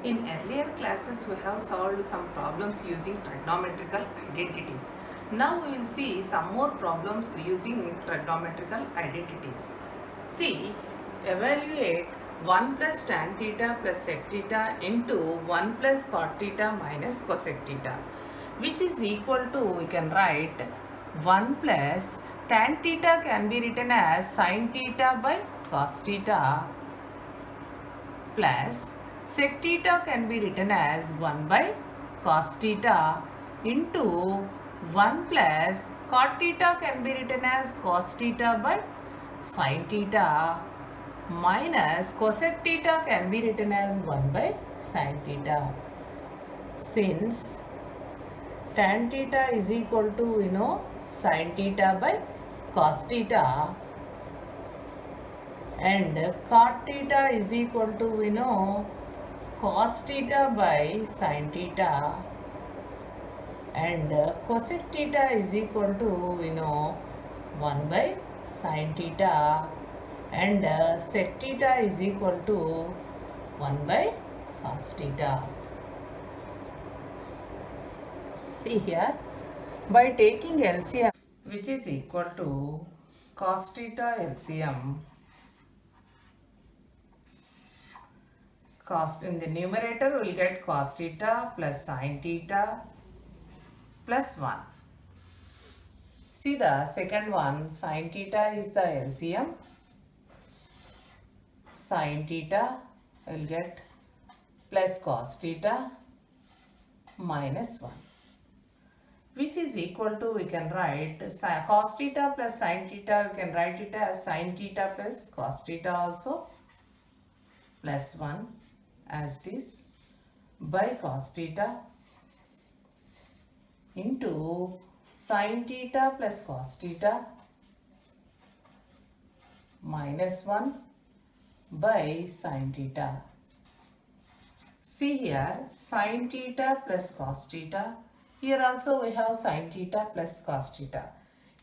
In earlier classes, we have solved some problems using trigonometrical identities. Now we will see some more problems using trigonometrical identities. See, evaluate 1 plus tan theta plus sec theta into 1 plus cot theta minus cosec theta, which is equal to, we can write 1 plus tan theta can be written as sin theta by cos theta plus sec theta can be written as 1 by cos theta into 1 plus cot theta can be written as cos theta by sin theta minus cosec theta can be written as 1 by sin theta. Since tan theta is equal to sin theta by cos theta and cot theta is equal to cos theta by sin theta and cosec theta is equal to 1 by sin theta and sec theta is equal to 1 by cos theta. See here, by taking LCM, which is equal to cos theta LCM, cos in the numerator we will get cos theta plus sin theta plus 1. See the second one, sin theta is the LCM. Sin theta will get plus cos theta minus 1, which is equal to, we can write cos theta plus sin theta, we can write it as sin theta plus cos theta also plus 1 as it is by cos theta into sin theta plus cos theta minus 1 by sin theta. See here, sin theta plus cos theta. Here also we have sin theta plus cos theta.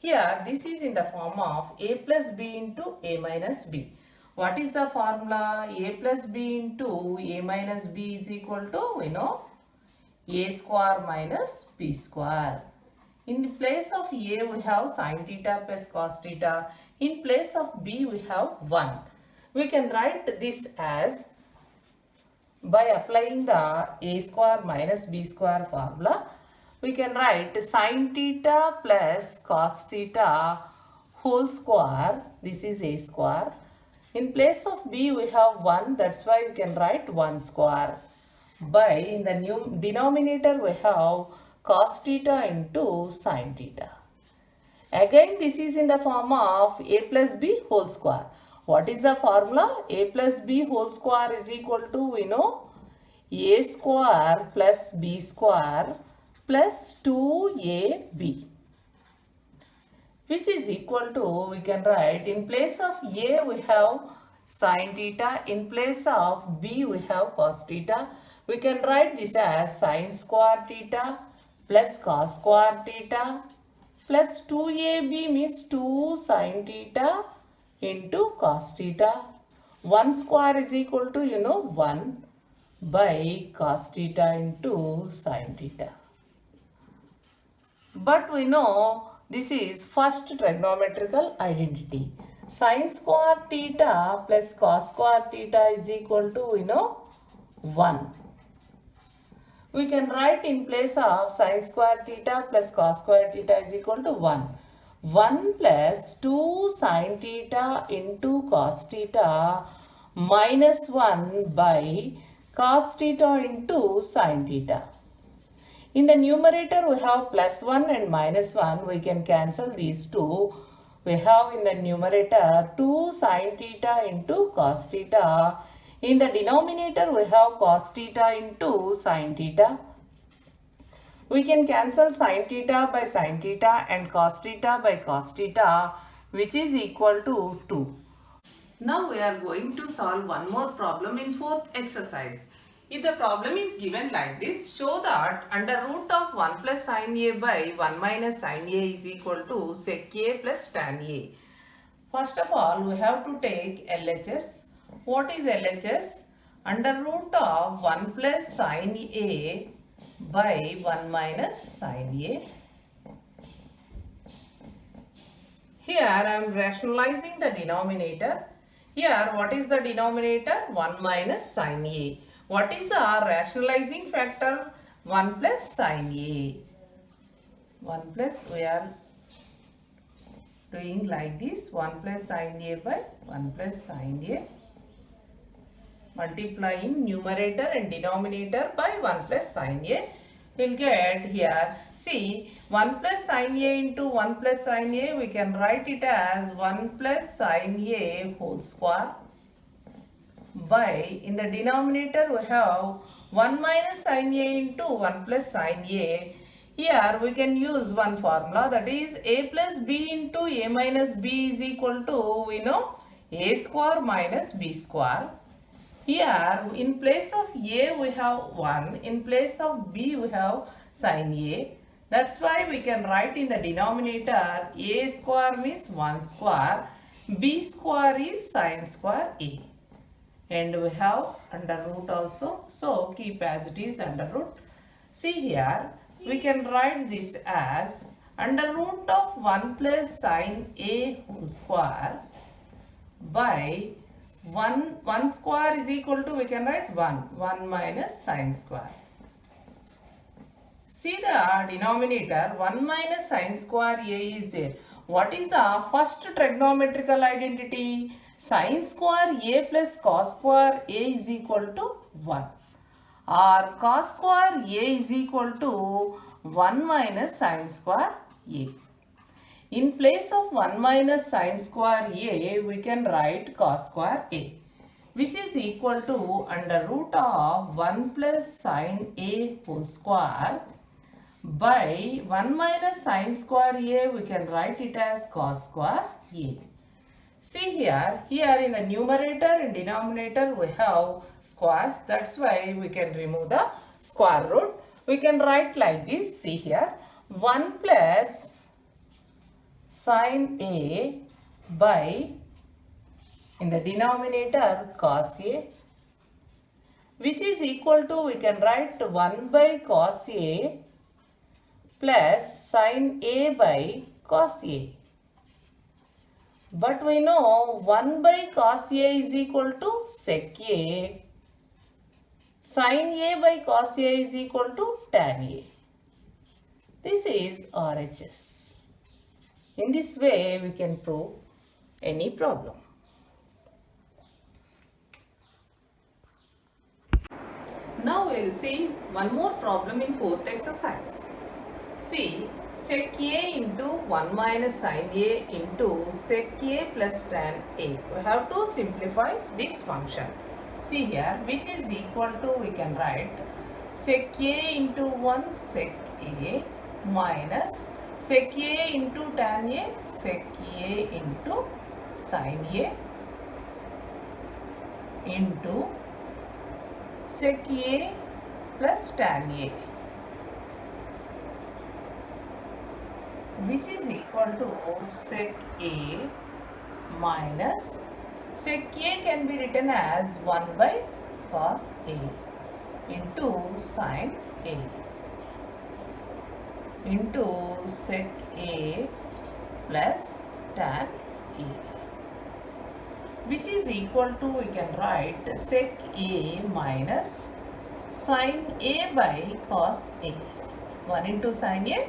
Here this is in the form of a plus b into a minus b. What is the formula? A plus b into a minus b is equal to, a square minus b square. In place of a we have sin theta plus cos theta. In place of b we have 1. We can write this as, by applying the a square minus b square formula, we can write sin theta plus cos theta whole square. This is a square. In place of b we have 1, that's why we can write 1 square. By, in the new denominator we have cos theta into sin theta. Again this is in the form of a plus b whole square. What is the formula? A plus b whole square is equal to, a square plus b square plus 2ab, which is equal to, we can write, in place of a we have sin theta, in place of b we have cos theta. We can write this as sin square theta plus cos square theta plus 2ab means 2 sin theta into cos theta. 1 square is equal to 1 by cos theta into sin theta. But we know this is first trigonometrical identity. Sin square theta plus cos square theta is equal to 1. We can write in place of sin square theta plus cos square theta is equal to 1. 1 plus 2 sin theta into cos theta minus 1 by cos theta into sin theta. In the numerator we have plus 1 and minus 1. We can cancel these two. We have in the numerator 2 sin theta into cos theta. In the denominator we have cos theta into sin theta. We can cancel sin theta by sin theta and cos theta by cos theta, which is equal to 2. Now we are going to solve one more problem in fourth exercise. If the problem is given like this, show that under root of 1 plus sin a by 1 minus sin a is equal to sec a plus tan a. First of all, we have to take LHS. What is LHS? under root of 1 plus sin A by 1 minus sin A. Here I am rationalizing the denominator. Here what is the denominator? 1 minus sin A. What is the rationalizing factor? 1 plus sin A. 1 plus, we are doing like this, 1 plus sin A by 1 plus sin A. Multiplying numerator and denominator by 1 plus sin A. We'll get here, see, 1 plus sin A into 1 plus sin A, we can write it as 1 plus sin A whole square by, in the denominator we have 1 minus sin A into 1 plus sin A. Here we can use one formula, that is A plus B into A minus B is equal to, we know, A square minus B square. Here in place of A we have 1, in place of B we have sin A. That's why we can write in the denominator A square means 1 square, B square is sin square A. And we have under root also, so keep as it is under root. See here, we can write this as under root of 1 plus sin A whole square by 1 square is equal to, we can write 1 minus sin square. See the denominator, 1 minus sin square A is there. What is the first trigonometrical identity? Sin square A plus cos square A is equal to 1. Or cos square A is equal to 1 minus sin square A. In place of 1 minus sin square A, we can write cos square A, which is equal to under root of 1 plus sin A whole square by 1 minus sin square A, we can write it as cos square A. See here in the numerator and denominator we have squares, that's why we can remove the square root. We can write like this, see here, 1 plus sin A by, in the denominator, cos A, which is equal to, we can write 1 by cos A plus sin A by cos A. But we know 1 by cos A is equal to sec A. Sin A by cos A is equal to tan A. This is RHS. In this way, we can prove any problem. Now we will see one more problem in fourth exercise. See, sec A into 1 minus sin A into sec A plus tan A. We have to simplify this function. See here, which is equal to, we can write sec A into 1 sec A minus sec A into tan A, sec A into sin A into sec A plus tan A, which is equal to sec A minus sec A can be written as 1 by cos A into sin A into sec A plus tan A, which is equal to, we can write sec A minus sin A by cos A. 1 into sin A,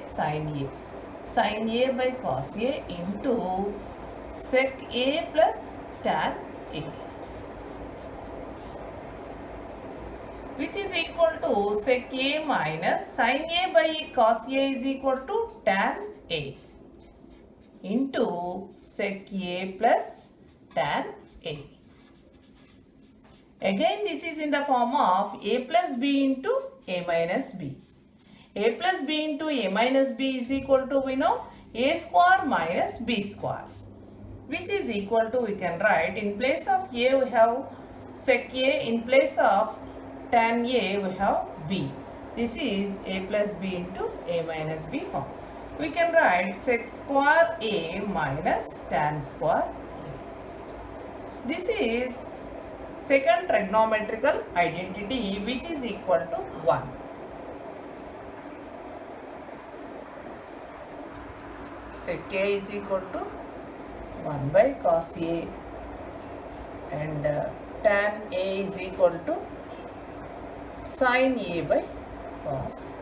sin A by cos A into sec A plus tan A, which is equal to sec A minus sin A by cos A is equal to tan A into sec A plus tan A. Again, this is in the form of A plus B into A minus B. A plus B into A minus B is equal to, we know, A square minus B square, which is equal to, we can write, in place of A we have sec A, in place of tan A we have B. This is A plus B into A minus B form. We can write sec square A minus tan square A. This is second trigonometrical identity which is equal to 1. Sec A is equal to 1 by cos A and tan A is equal to sin A by cos